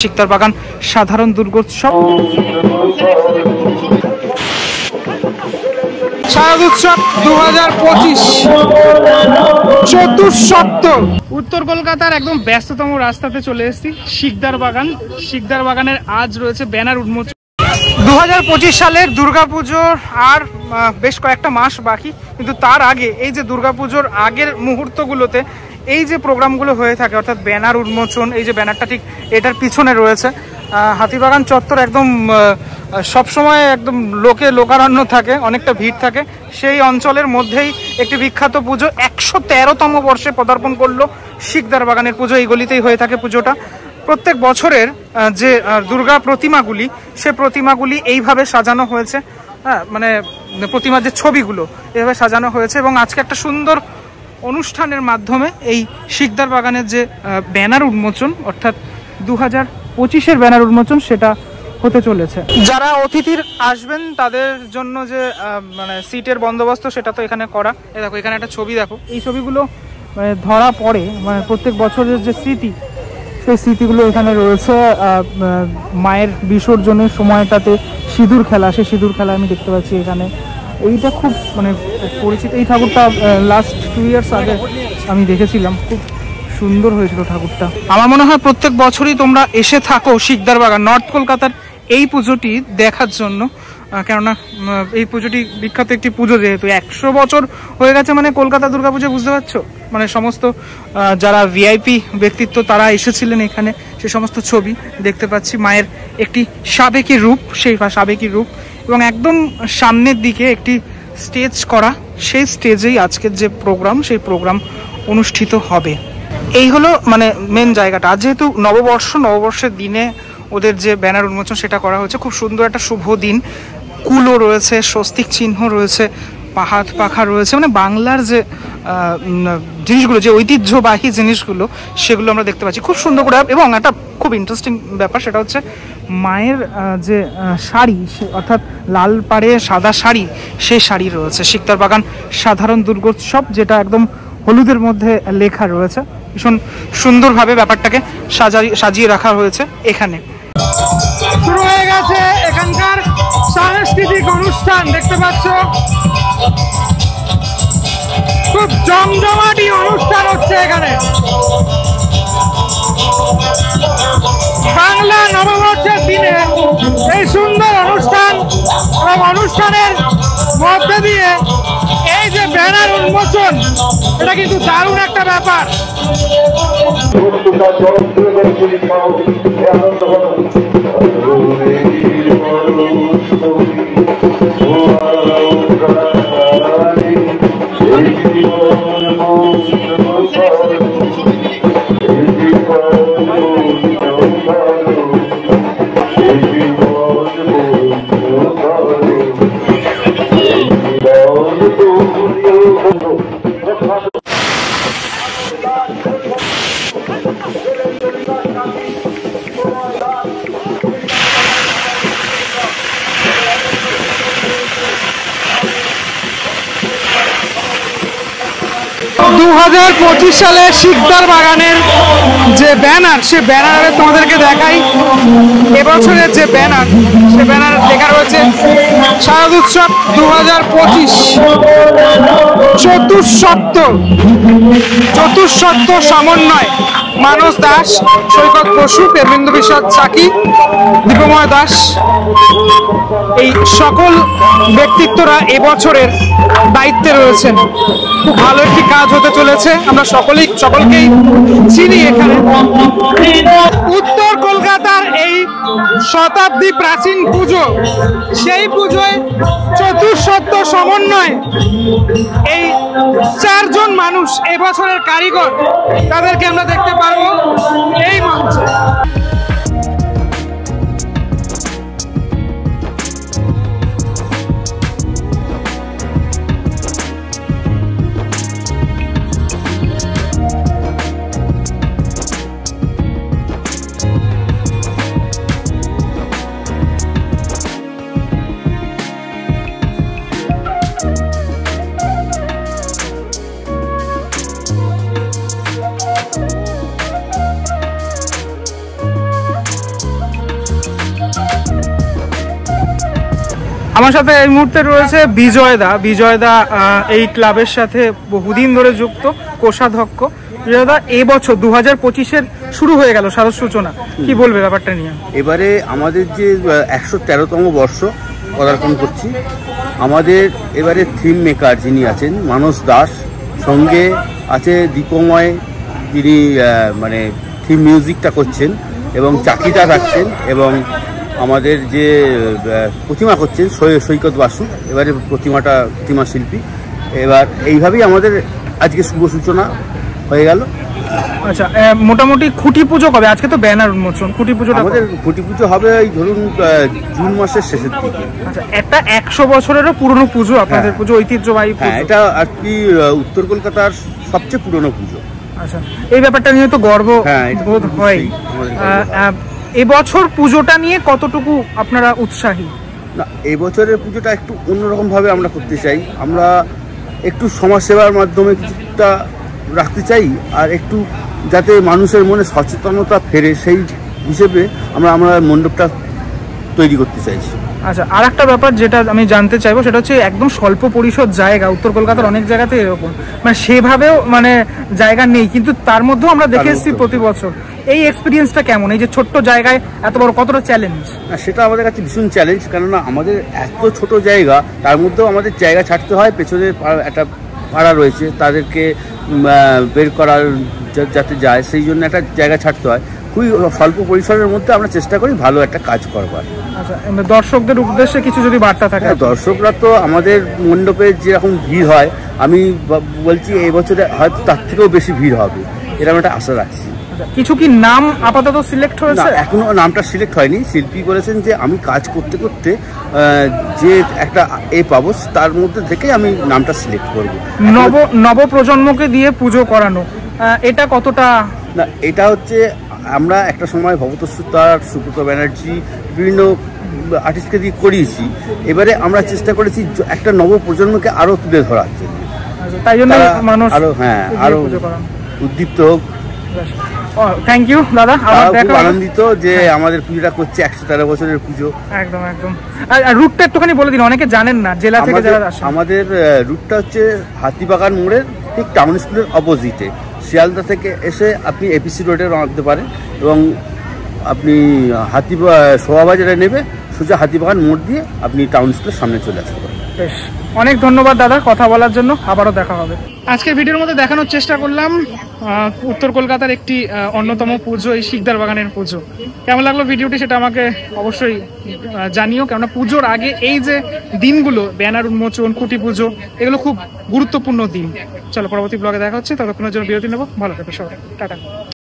শিকদার বাগান সাধারণ দুর্গোৎসব শারদোৎসব 2025 চতুর্থ উত্তর কলকাতার একদম ব্যস্ততম রাস্তাতে চলে এসেছি শিকদার বাগানের আজ রয়েছে ব্যানার উন্মোচন। 2025 সালের দুর্গাপুজোর আর বেশ কয়েকটা মাস বাকি, কিন্তু তার আগে এই যে দুর্গাপুজোর আগের মুহূর্তগুলোতে এই যে প্রোগ্রামগুলো হয়ে থাকে অর্থাৎ ব্যানার উন্মোচন, এই যে ব্যানারটা ঠিক এটার পিছনে রয়েছে হাতিবাগান চত্বর একদম সবসময় একদম লোকারণ্য থাকে, অনেকটা ভিড় থাকে। সেই অঞ্চলের মধ্যেই একটি বিখ্যাত পুজো 113তম বর্ষে পদার্পণ করলো শিকদার বাগানের পুজো। এই গলিতেই হয়ে থাকে পুজোটা। প্রত্যেক বছরের যে দুর্গা প্রতিমাগুলি, সে প্রতিমাগুলি এইভাবে সাজানো হয়েছে, হ্যাঁ মানে প্রতিমার যে ছবিগুলো এইভাবে সাজানো হয়েছে এবং আজকে একটা সুন্দর অনুষ্ঠানের মাধ্যমে এই শিকদার বাগানের যে ব্যানার উন্মোচন অর্থাৎ 2025-এর ব্যানার উন্মোচন সেটা হতে চলেছে। যারা অতিথির আসবেন তাদের জন্য যে মানে সিটের বন্দোবস্ত সেটা তো এখানে করা। এই দেখো এখানে একটা ছবি, দেখো এই ছবিগুলো মানে ধরা পড়ে, মানে প্রত্যেক বছরের যে স্মৃতি সেই স্মৃতিগুলো এখানে রয়েছে। মায়ের বিসর্জনের সময়টাতে সিঁদুর খেলা, সেই সিঁদুর খেলা আমি দেখতে পাচ্ছি এখানে। এইটা খুব মানে পরিচিত, এই ঠাকুরটা লাস্ট 2 ইয়ার্স আগে আমি দেখেছিলাম, খুব সুন্দর হয়েছিল ঠাকুরটা। আমার মনে হয় প্রত্যেক বছরই তোমরা এসে থাকো শিকদার বাগান নর্থ কলকাতার এই পুজোটি দেখার জন্য, কেননা এই পুজোটি বিখ্যাত একটি পুজো। যেহেতু 100 বছর হয়ে গেছে মানে কলকাতা দুর্গাপুজো, বুঝতে পারছো, মানে সমস্ত যারা ভিআইপি ব্যক্তিত্ব তারা এসেছিলেন এখানে, সে সমস্ত ছবি দেখতে পাচ্ছি। মায়ের একটি সাবেকি রূপ, সেই সাবেকি রূপ এবং একদম সামনের দিকে একটি স্টেজ করা, সেই স্টেজেই আজকের যে প্রোগ্রাম সেই প্রোগ্রাম অনুষ্ঠিত হবে। এই হলো মানে মেন জায়গাটা। আজ যেহেতু নববর্ষের দিনে ওদের যে ব্যানার উন্মোচন সেটা করা হয়েছে, খুব সুন্দর একটা শুভ দিন। কুলো রয়েছে, স্বস্তিক চিহ্ন রয়েছে, হাত পাখা রয়েছে, মানে বাংলার যে জিনিসগুলো, যে ঐতিহ্যবাহী জিনিসগুলো সেগুলো আমরা দেখতে পাচ্ছি খুব সুন্দর করে। এবং একটা খুব ইন্টারেস্টিং ব্যাপার সেটা হচ্ছে মায়ের যে শাড়ি, অর্থাৎ লাল পাড়ে সাদা শাড়ি, সেই শাড়ি রয়েছে শিকদার বাগান সাধারণ দুর্গোৎসব, যেটা একদম হলুদের মধ্যে লেখা রয়েছে। ভীষণ সুন্দরভাবে ব্যাপারটাকে সাজিয়ে রাখা হয়েছে। এখানে শুরু হয়ে গেছে এখানকার সাংস্কৃতিক অনুষ্ঠান, দেখতে পাচ্ছ খুব জমজমাটি অনুষ্ঠান হচ্ছে এখানে। বাংলা নববর্ষের দিনে এই সুন্দর অনুষ্ঠান এবং অনুষ্ঠানের মধ্যে দিয়ে এই যে ব্যানার উন্মোচন, এটা কিন্তু দারুণ একটা ব্যাপার। সালে শিকদার বাগানের যে ব্যানার, সে ব্যানারে তোমাদেরকে দেখাই। এবছরের যে ব্যানার, সে ব্যানার লেখা রয়েছে শারদোৎসব 2025 চতুর্থ সমন্বয়। মানস দাস, সৈকত বসু, পেরবিন্দু বিশ্বাস চাকি, দীপময় দাস, এই সকল ব্যক্তিত্বরা এবছরের দায়িত্বে রয়েছেন। খুব ভালো একটি কাজ হতে চলেছে, আমরা সকলকেই চিনি এখানে। উত্তর কলকাতার এই শতাব্দী প্রাচীন পুজো, সেই পুজোয় চতুর্থ সমন্বয় এই 4 জন মানুষ এবছরের কারিগর, তাদেরকে আমরা দেখতে পারবো এই মঞ্চে। আমার সাথে এই মুহূর্তে রয়েছে বিজয়দা। বিজয়দা এই ক্লাবের সাথে বহুদিন ধরে যুক্ত, কোষাধ্যক্ষ। বিজয়দা, এবছর 2025-এর শুরু হয়ে গেল শারদ সূচনা, কি বলবে ব্যাপারটা নিয়ে? এবারে আমাদের যে 113তম বর্ষ পদার্পণ করছি, আমাদের এবারে থিম মেকার যিনি আছেন মানস দাস, সঙ্গে আছে দীপময়, যিনি মানে থিম মিউজিকটা করছেন এবং চাকিটা রাখছেন, এবং আমাদের যে প্রতিমা করছেন সৈকত বাসু, এবারে প্রতিমা শিল্পী। এবার এইভাবেই আমাদের আজকে শুভ সূচনা হয়ে গেল। আচ্ছা, মোটামুটি খুঁটি পুজো কবে? আজকে তো ব্যানার উন্মোচন, খুঁটি পুজোটা আমাদের খুঁটি পুজো হবে এই ধরুন জুন মাসের শেষের দিকে। আচ্ছা, একটা 100 বছরেরও পুরনো পুজো আপনাদের পুজো, ঐতিহ্যবাহী। হ্যাঁ, এটা আর কি উত্তর কলকাতার সবচেয়ে পুরনো পুজো। আচ্ছা, এই ব্যাপারটা নিয়ে তো গর্ব বোধ হয়। এবছর পুজোটা নিয়ে কতটুকু আপনারা উৎসাহী? না, এবছরের পুজোটা একটু অন্যরকম ভাবে আমরা করতে চাই। আমরা একটু সমাজসেবার মাধ্যমে কিছুটা রাখতে চাই, আর একটু যাতে মানুষের মনে সচেতনতা ফেরে সেই হিসেবে আমরা মণ্ডপটা তৈরি করতে চাইছি। আচ্ছা, আর একটা ব্যাপার যেটা আমি জানতে চাইবো সেটা হচ্ছে একদম স্বল্প পরিসর জায়গা, উত্তর কলকাতার অনেক জায়গাতে এরকম মানে সেভাবেও মানে জায়গা নেই, কিন্তু তার মধ্যেও আমরা দেখে এসেছি প্রতি বছর। এই এক্সপিরিয়েন্সটা কেমন, এই যে ছোট্ট জায়গায় এত বড়, কতটা চ্যালেঞ্জ? সেটা আমাদের কাছে ভীষণ চ্যালেঞ্জ, কেননা আমাদের এত ছোট জায়গা, তার মধ্যেও আমাদের জায়গা ছাড়তে হয়। পেছনে একটা পাড়া রয়েছে, তাদেরকে বের করার যাতে যায়, সেই জন্য একটা জায়গা ছাড়তে হয়। খুবই স্বল্প পরিসরের মধ্যে আমরা চেষ্টা করি ভালো একটা কাজ করবার। আচ্ছা, দর্শকদের উদ্দেশ্যে কিছু যদি বার্তা থাকে? দর্শকরা তো আমাদের মণ্ডপে যেরকম ভিড় হয়, আমি বলছি এই বছরে হয়তো তার থেকেও বেশি ভিড় হবে, এরকম একটা আশা রাখছি। কিছু কি নাম আপাতত সিলেক্ট হয়েছে? এখনো নামটা সিলেক্ট হয়নি। শিল্পী বলেছেন যে আমি কাজ করতে করতে যে একটা পাবো, তার মধ্যে থেকে আমি নামটা সিলেক্ট করব। নব প্রজন্মকে দিয়ে পুজো করানো, এটা কতটা? না, এটা হচ্ছে আমরা একটা সময় ভবতোষ, সুব্রত ব্যানার্জি, বিভিন্ন আর্টিস্টকে দিয়ে করিয়েছি। এবারে আমরা চেষ্টা করেছি একটা নব প্রজন্মকে আরো তুলে ধরার জন্য, তাই জন্য মানুষ আরো উদ্দীপ্ত হোক। থ্যাংক ইউ দাদা, খুব আনন্দিত যে আমাদের পুজোটা করছে 113 বছরের পুজো। একদম একদম। আর রুটটা একটুখানি বলে দিন, অনেকে জানেন না জেলা থেকে যারা আসে। আমাদের রুটটা হচ্ছে হাতিবাগান মোড়ের ঠিক টাউন স্কুলের অপোজিটে। শিয়ালদা থেকে এসে আপনি এপিসি রোডে নামতে পারেন, এবং আপনি শোভাবাজারে নেবে সোজা হাতিবাগান মোড় দিয়ে আপনি টাউন স্কুলের সামনে চলে আসতে পারেন। বেশ, অনেক ধন্যবাদ দাদা কথা বলার জন্য, আবারও দেখা হবে। আজকের ভিডিওর মধ্যে দেখানোর চেষ্টা করলাম উত্তর কলকাতার একটি অন্যতম পুজো, এই শিকদার বাগানের পুজো। কেমন লাগলো ভিডিওটি সেটা আমাকে অবশ্যই জানিও, কেননা পুজোর আগে এই যে দিনগুলো, ব্যানার উন্মোচন, খুঁটি পুজো, এগুলো খুব গুরুত্বপূর্ণ দিন। চলো, পরবর্তী ব্লগে দেখা হচ্ছে, ততক্ষণের জন্য বিরতি নেবো। ভালো থেকো সবাই, টাটা।